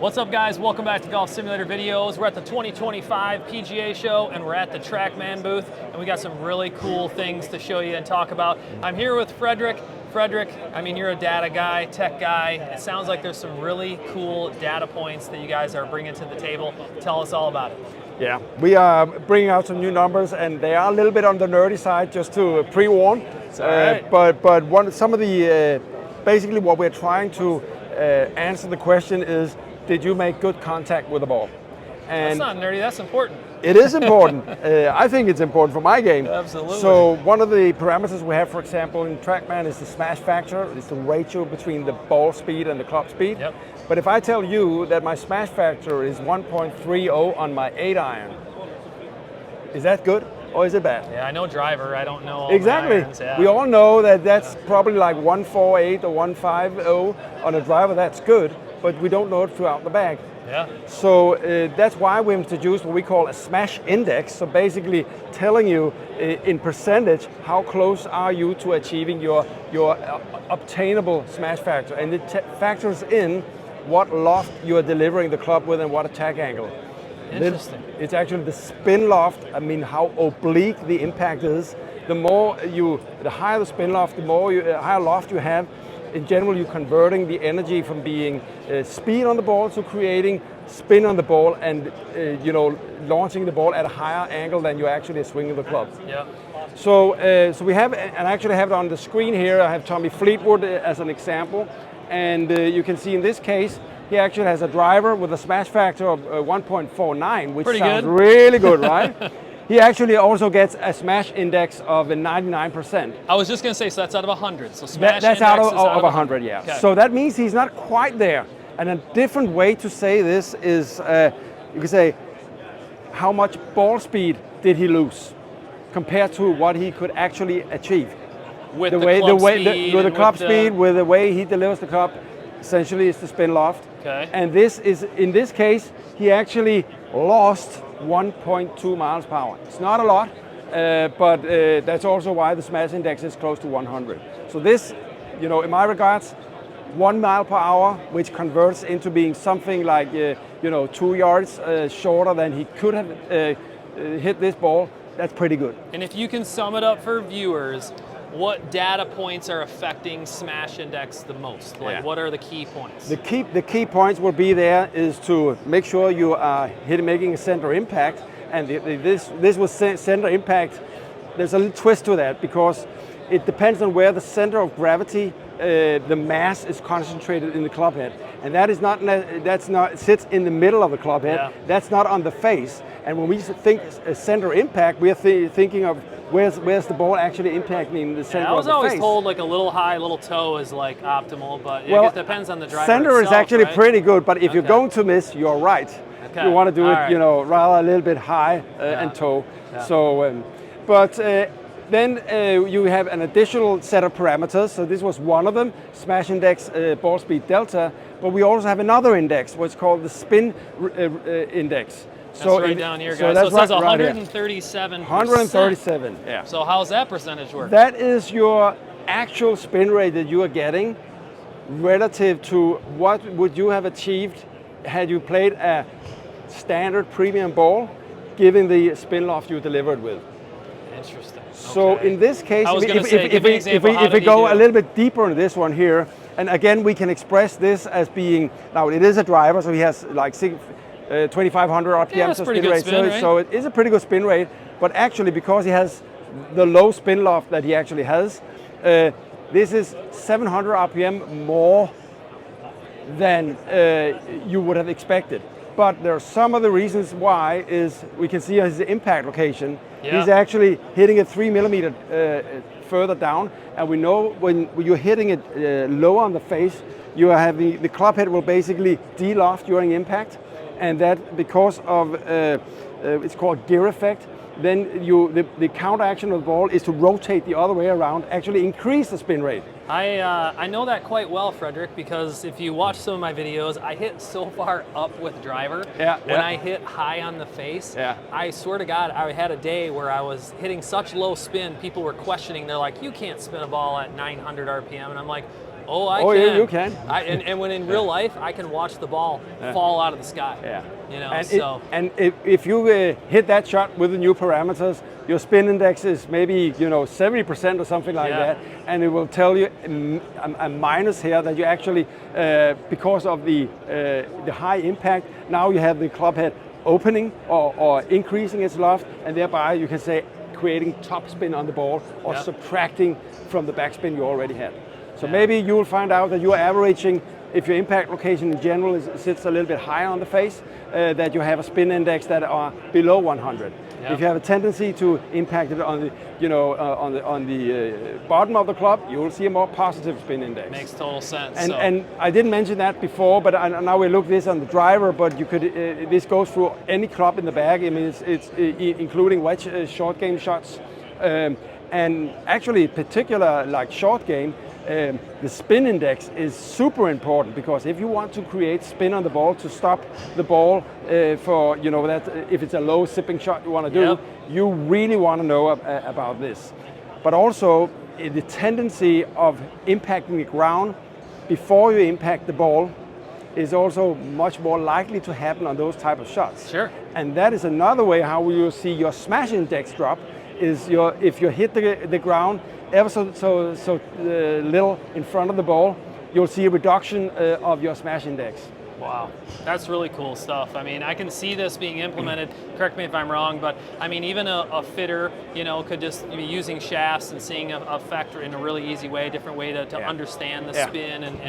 What's up, guys? Welcome back to Golf Simulator Videos. We're at the 2025 PGA Show and we're at the Trackman booth, and we got some really cool things to show you and talk about. I'm here with Fredrik. Fredrik, I mean, you're a data guy, tech guy. It sounds like there's some really cool data points that you guys are bringing to the table. Tell us all about it. Yeah, we are bringing out some new numbers, and they are a little bit on the nerdy side, just to pre-warn. Right. But some of the basically what we're trying to answer the question is, did you make good contact with the ball? And that's not nerdy. That's important. It is important. I think it's important for my game. Absolutely. So one of the parameters we have, for example, in Trackman is the smash factor. It's the ratio between the ball speed and the club speed. Yep. But if I tell you that my smash factor is 1.30 on my 8-iron, is that good or is it bad? Yeah, I know driver. I don't know all exactly. the irons, yeah. We all know that that's probably like 148 or 150 on a driver. That's good, but we don't know it throughout the bag. Yeah. So that's why we introduced what we call a smash index. So basically telling you in percentage how close are you to achieving your obtainable smash factor, and it factors in what loft you are delivering the club with and what attack angle. Interesting. It's actually the spin loft. I mean, how oblique the impact is. The higher the spin loft, the higher loft you have. In general, you're converting the energy from being speed on the ball to creating spin on the ball, and launching the ball at a higher angle than you actually are swinging the club. Yeah. So we have, and I actually have it on the screen here. I have Tommy Fleetwood as an example, and you can see in this case he actually has a driver with a smash factor of 1.49, which sounds really good, right? He actually also gets a smash index of 99%. I was just going to say, so that's out of 100. So smash that's index out is of 100, yeah. Okay. So that means he's not quite there. And a different way to say this is, you could say, how much ball speed did he lose compared to what he could actually achieve? With the club speed, with the way he delivers the club, essentially it's the spin loft. Okay. And this is, in this case, he actually lost 1.2 miles per hour. It's not a lot, but that's also why the smash index is close to 100. So this, in my regards, 1 mile per hour, which converts into being something like 2 yards shorter than he could have hit this ball. That's pretty good. And if you can sum it up for viewers, what data points are affecting smash index the most? Like, what are the key points? The key points will be there is to make sure you are making a center impact, and this was center impact. There's a little twist to that because it depends on where the center of gravity, the mass is concentrated in the club head, and it sits in the middle of the club head. Yeah. That's not on the face. And when we think center impact, we're thinking of where's the ball actually impacting the center of the face. I was always told like a little high, little toe is like optimal, but it depends on the driver. Center itself, is actually right? pretty good, but if you're going to miss, you're right. Okay. You want to do it, right. Rather a little bit high and toe. Yeah. So, then you have an additional set of parameters. So this was one of them, smash index, ball speed delta. But we also have another index, what's called the spin index. That's right down here, guys. So it says 137%. 137, yeah. So how's that percentage work? That is your actual spin rate that you are getting relative to what would you have achieved had you played a standard premium ball, given the spin loft you delivered with. Interesting. So in this case, if we go a little bit deeper into this one here, and again we can express this as being, now it is a driver, so he has like 2,500 RPM spin rate. So it is a pretty good spin rate, but actually because he has the low spin loft that he actually has, this is 700 RPM more than you would have expected. But there are some of the reasons why is we can see his impact location. Yeah. He's actually hitting it 3 millimeter further down, and we know when you're hitting it low on the face, you are having the club head will basically de-loft during impact, and that because of it's called gear effect. Then the counteraction of the ball is to rotate the other way around, actually increase the spin rate. I know that quite well, Fredrik, because if you watch some of my videos, I hit so far up with driver. When I hit high on the face, I swear to God, I had a day where I was hitting such low spin, people were questioning. They're like, you can't spin a ball at 900 RPM. And I'm like, Oh, I can. can. You can. And when in real life, I can watch the ball fall out of the sky. Yeah. You know, and if you hit that shot with the new parameters, your spin index is maybe 70% or something like that, and it will tell you a minus here that you actually, because of the high impact, now you have the club head opening or increasing its loft, and thereby you can say creating top spin on the ball or subtracting from the backspin you already had. So maybe you will find out that you are averaging, if your impact location in general sits a little bit higher on the face, that you have a spin index that are below 100. Yep. If you have a tendency to impact it on the, on the bottom of the club, you will see a more positive spin index. Makes total sense. And I didn't mention that before, but now we look this on the driver. But you could this goes through any club in the bag. I mean, it's including wedge short game shots, and actually, particular like short game. The spin index is super important, because if you want to create spin on the ball to stop the ball for that if it's a low sipping shot you want to do, you really want to know about this. But also the tendency of impacting the ground before you impact the ball is also much more likely to happen on those type of shots. Sure. And that is another way how you see your smash index drop. Is if you hit the ground ever so little in front of the ball, you'll see a reduction of your smash index. Wow, that's really cool stuff. I mean, I can see this being implemented, correct me if I'm wrong, but I mean, even a fitter, could just be using shafts and seeing a factor in a really easzy way, different way to understand the spin and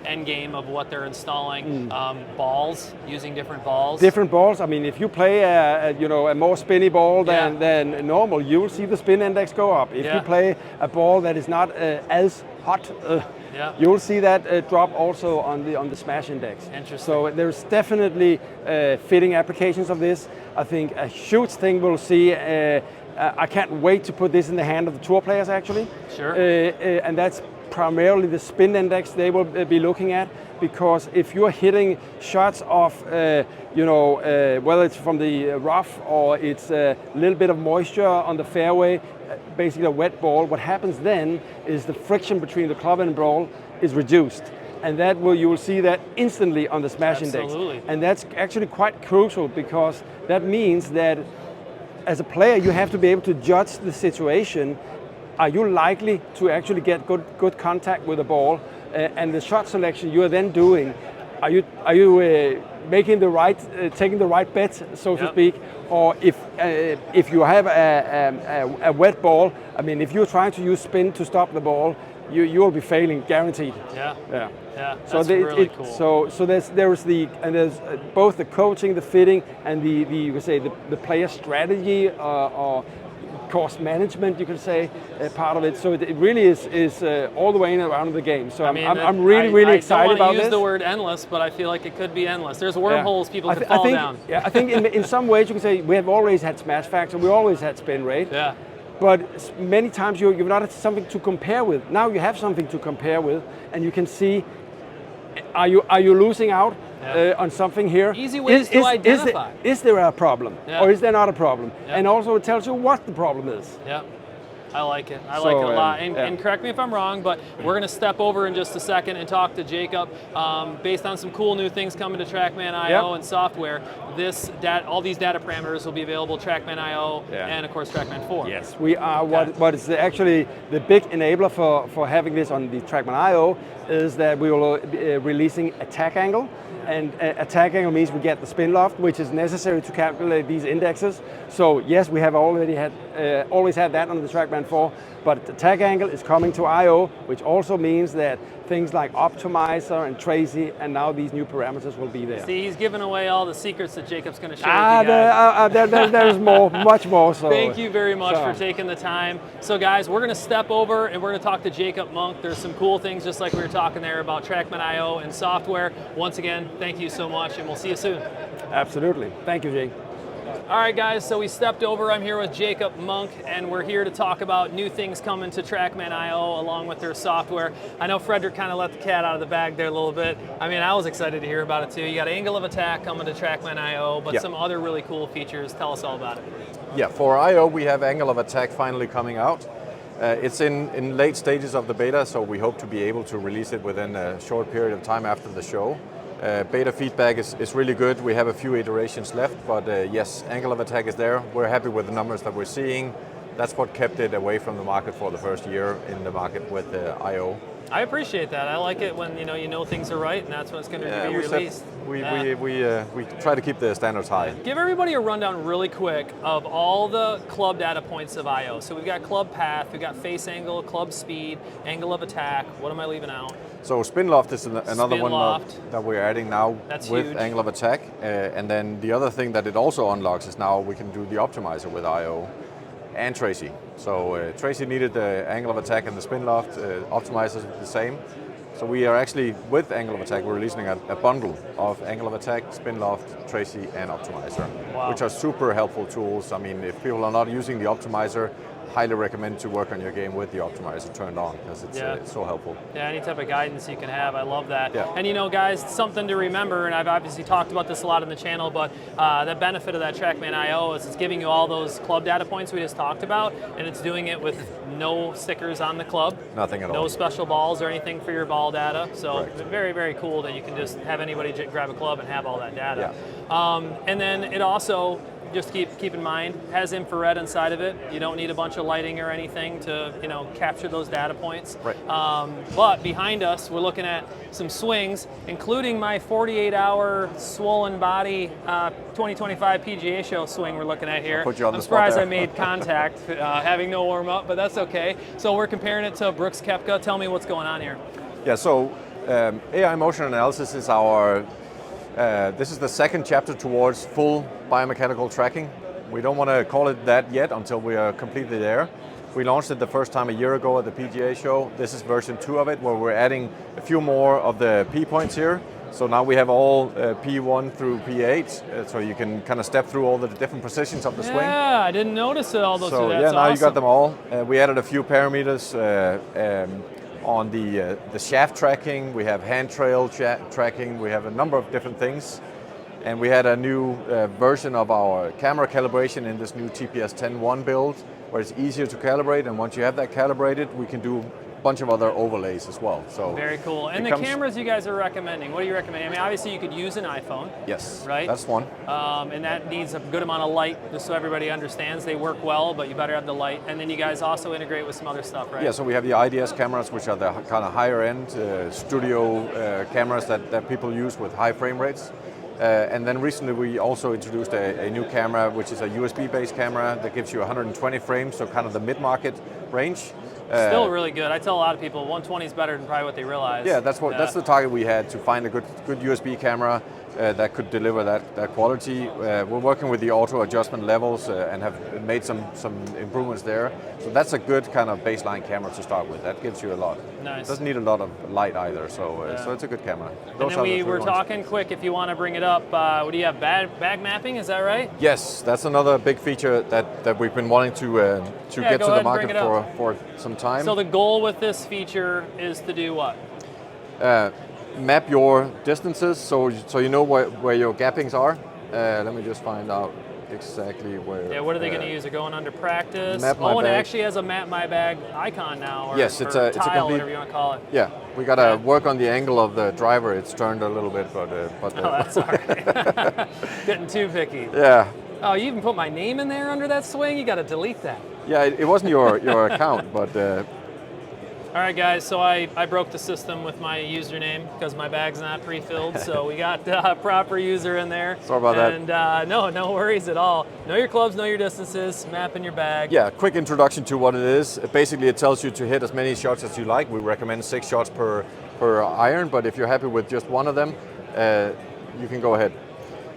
end game of what they're installing. Balls, using different balls. Different balls. I mean, if you play a more spinny ball than normal, you will see the spin index go up. If you play a ball that is not as hot, you'll see that drop also on the smash index. Interesting. So there's definitely fitting applications of this. I think a huge thing we'll see. I can't wait to put this in the hand of the tour players actually. Sure. And that's primarily the spin index they will be looking at, because if you're hitting shots off, whether it's from the rough or it's a little bit of moisture on the fairway, basically a wet ball, what happens then is the friction between the club and ball is reduced. And you will see that instantly on the smash index. And that's actually quite crucial, because that means that as a player you have to be able to judge the situation. Are you likely to actually get good contact with the ball? And the shot selection you are then doing, are you making the right, taking the right bet, so to speak? Or if you have a wet ball, I mean, if you're trying to use spin to stop the ball, you will be failing, guaranteed. Yeah. So that's really cool. So there's both the coaching, the fitting, and the player strategy or course management, you can say, part of it. So it really is all the way in around the game. So I'm really excited about this. I don't want to use the word endless, but I feel like it could be endless. There's wormholes people can fall down. Yeah, I think in some ways you can say we have always had smash factor, we always had spin rate. Yeah. But many times you've not had something to compare with. Now you have something to compare with, and you can see, are you losing out on something here? Easy ways to identify. Is there a problem, or is there not a problem? And also it tells you what the problem is. Yeah. I like it. I like it a lot. And correct me if I'm wrong, but we're going to step over in just a second and talk to Jacob based on some cool new things coming to Trackman IO and software. All these data parameters will be available Trackman IO and of course Trackman 4. Yes, we are. What is actually the big enabler for having this on the Trackman IO is that we will be releasing attack angle. And attack angle means we get the spin loft, which is necessary to calculate these indexes. So yes, we have already always had that on the Trackman 4, but attack angle is coming to IO, which also means that things like optimizer and Tracy and now these new parameters will be there. See, he's giving away all the secrets that Jacob's going to share with you guys. There's more, much more. So thank you very much for taking the time. So guys, we're going to step over and we're going to talk to Jacob Monk. There's some cool things, just like we were talking there about Trackman IO and software. Once again, thank you so much, and we'll see you soon. Absolutely. Thank you, Jay. All right, guys, so we stepped over. I'm here with Jacob Monk, and we're here to talk about new things coming to Trackman IO along with their software. I know Fredrik kind of let the cat out of the bag there a little bit. I mean, I was excited to hear about it too. You got angle of attack coming to Trackman IO, but some other really cool features. Tell us all about it. Yeah, for IO, we have angle of attack finally coming out. It's in late stages of the beta, so we hope to be able to release it within a short period of time after the show. Beta feedback is really good. We have a few iterations left, but yes, angle of attack is there. We're happy with the numbers that we're seeing. That's what kept it away from the market for the first year in the market with I/O. I appreciate that. I like it when you know things are right, and that's when it's going to be released. We try to keep the standards high. Give everybody a rundown really quick of all the club data points of I/O. So we've got club path, we've got face angle, club speed, angle of attack. What am I leaving out? So spin loft is another Spin one loft. that we're adding now. That's with huge. angle of attack. And then the other thing that it also unlocks is now we can do the optimizer with I/O and Tracy. So Tracy needed the angle of attack and the spin loft. Optimizers the same. So we are actually, with angle of attack, we're releasing a bundle of angle of attack, spin loft, Tracy, and optimizer, Wow. which are super helpful tools. I mean, if people are not using the optimizer, highly recommend to work on your game with the optimizer turned on, because it's so helpful. Yeah, any type of guidance you can have, I love that. Yeah. And guys, something to remember, and I've obviously talked about this a lot on the channel, but the benefit of that Trackman I/O is it's giving you all those club data points we just talked about, and it's doing it with no stickers on the club. Nothing at all. No special balls or anything for your ball data. So Correct. very, very cool that you can just have anybody grab a club and have all that data. Yeah. And then it also, just keep in mind, has infrared inside of it. You don't need a bunch of lighting or anything to capture those data points. Right. But behind us, we're looking at some swings, including my 48-hour swollen body 2025 PGA Show swing we're looking at here. I'll put you on I'm the spot surprised there. I made contact having no warm up, but that's okay. So we're comparing it to Brooks Koepka. Tell me what's going on here. Yeah, so AI motion analysis is our, this is the second chapter towards full biomechanical tracking. We don't want to call it that yet until we are completely there. We launched it the first time a year ago at the PGA Show. This is version 2 of it, where we're adding a few more of the P points here. So now we have all P1 through P8, so you can kind of step through all the different positions of the swing. Yeah, I didn't notice all those. So That's yeah, now awesome. you got them all. We added a few parameters on the shaft tracking. We have hand trail tracking. We have a number of different things. And we had a new version of our camera calibration in this new TPS 10.1 build, where it's easier to calibrate. And once you have that calibrated, we can do a bunch of other overlays as well. So very cool. And the cameras you guys are recommending, what are you recommending? I mean, obviously you could use an iPhone. Yes, right? That's one. And that needs a good amount of light, just so everybody understands they work well, but you better have the light. And then you guys also integrate with some other stuff, right? Yeah, so we have the IDS cameras, which are the kind of higher end studio cameras that people use with high frame rates. And then recently we also introduced a new camera, which is a USB-based camera that gives you 120 frames, so kind of the mid-market range. Still really good. I tell a lot of people 120 is better than probably what they realize. Yeah, that's the target we had, to find a good USB camera that could deliver that quality. We're working with the auto adjustment levels and have made some improvements there. So that's a good kind of baseline camera to start with. That gives you a lot. Nice. It doesn't need a lot of light either, so it's a good camera. And then we were talking quick, if you want to bring it up, what do you have, bag mapping, is that right? Yes, that's another big feature that we've been wanting to get to the market for some time. So the goal with this feature is to do what? Map your distances, so you know where your gappings are. Let me just find out exactly where. Yeah, what are they going to use? They're going under practice. Map my and bag. it actually has a map my bag icon now. Or, yes, it's a complete, whatever you want to call it. Yeah, we got to work on the angle of the driver. It's turned a little bit, but oh, that's all right. Getting too picky. Yeah. Oh, you even put my name in there under that swing? You got to delete that. Yeah, it wasn't your account, but. All right, guys, so I broke the system with my username because my bag's not pre-filled, so we got proper user in there. Sorry about that. And no worries at all. Know your clubs, know your distances, map in your bag. Yeah, quick introduction to what it is. Basically, it tells you to hit as many shots as you like. We recommend 6 shots per iron, but if you're happy with just one of them, you can go ahead.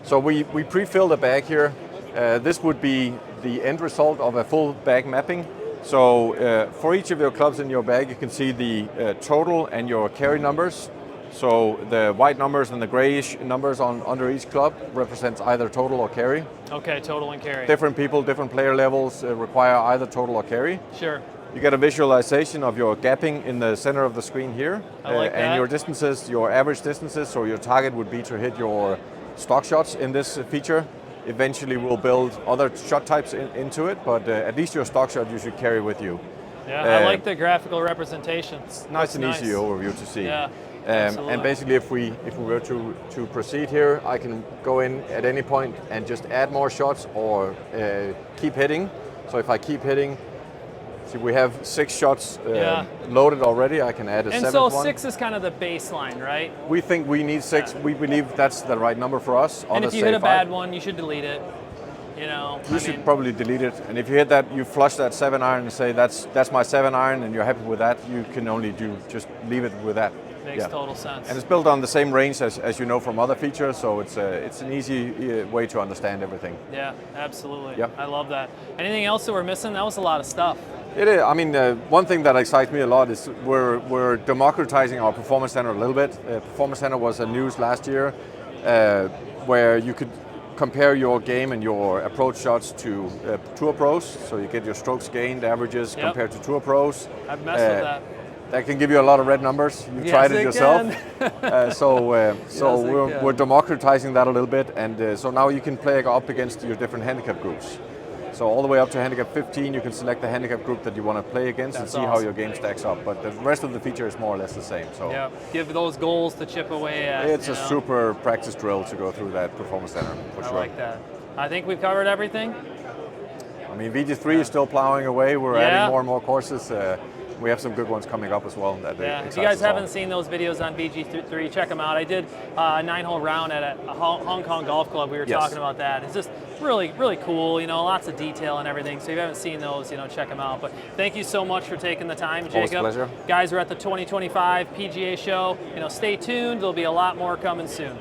So we pre-fill the bag here. This would be the end result of a full bag mapping. So for each of your clubs in your bag, you can see the total and your carry numbers. So the white numbers and the grayish numbers under each club represents either total or carry. Okay, total and carry. Different people, different player levels require either total or carry. Sure. You get a visualization of your gapping in the center of the screen here. I like that. And your distances, your average distances, so your target would be to hit your stock shots in this feature. Eventually we'll build other shot types into it, but at least your stock shot you should carry with you. Yeah, I like the graphical representation. It's nice and easy overview to see. Yeah. And basically, if we were to proceed here, I can go in at any point and just add more shots or keep hitting. So if I keep hitting, see we have 6 shots loaded already. I can add a 7th one. And so 6 is kind of the baseline, right? We think we need 6. We believe that's the right number for us. And if you hit a bad one, you should delete it. You know, you should probably delete it. And if you hit that, you flush that 7 iron and say that's my 7 iron, and you're happy with that, you can only just leave it with that. Makes total sense. And it's built on the same range as you know from other features, so it's an easy way to understand everything. Yeah, absolutely. Yep. I love that. Anything else that we're missing? That was a lot of stuff. It is. I mean, one thing that excites me a lot is we're democratizing our Performance Center a little bit. Performance Center was a news last year where you could compare your game and your approach shots to Tour Pros, so you get your strokes gained averages compared to Tour Pros. I've messed with that. That can give you a lot of red numbers. You've tried it yourself. We're democratizing that a little bit, and so now you can play up against your different handicap groups. So all the way up to handicap 15, you can select the handicap group that you want to play against and see how your game stacks up. But the rest of the feature is more or less the same. So yeah, give those goals to chip away at. It's a super practice drill to go through that Performance Center, for sure. I like that. I think we've covered everything. I mean, VG3 is still plowing away. We're adding more and more courses. We have some good ones coming up as well. If you guys haven't seen those videos on BG3, check them out. I did a 9-hole round at a Hong Kong golf club. We were talking about that. It's just really, really cool. You know, lots of detail and everything. So if you haven't seen those, you know, check them out. But thank you so much for taking the time, Jacob. Always a pleasure. Guys, we're at the 2025 PGA Show. You know, stay tuned. There'll be a lot more coming soon.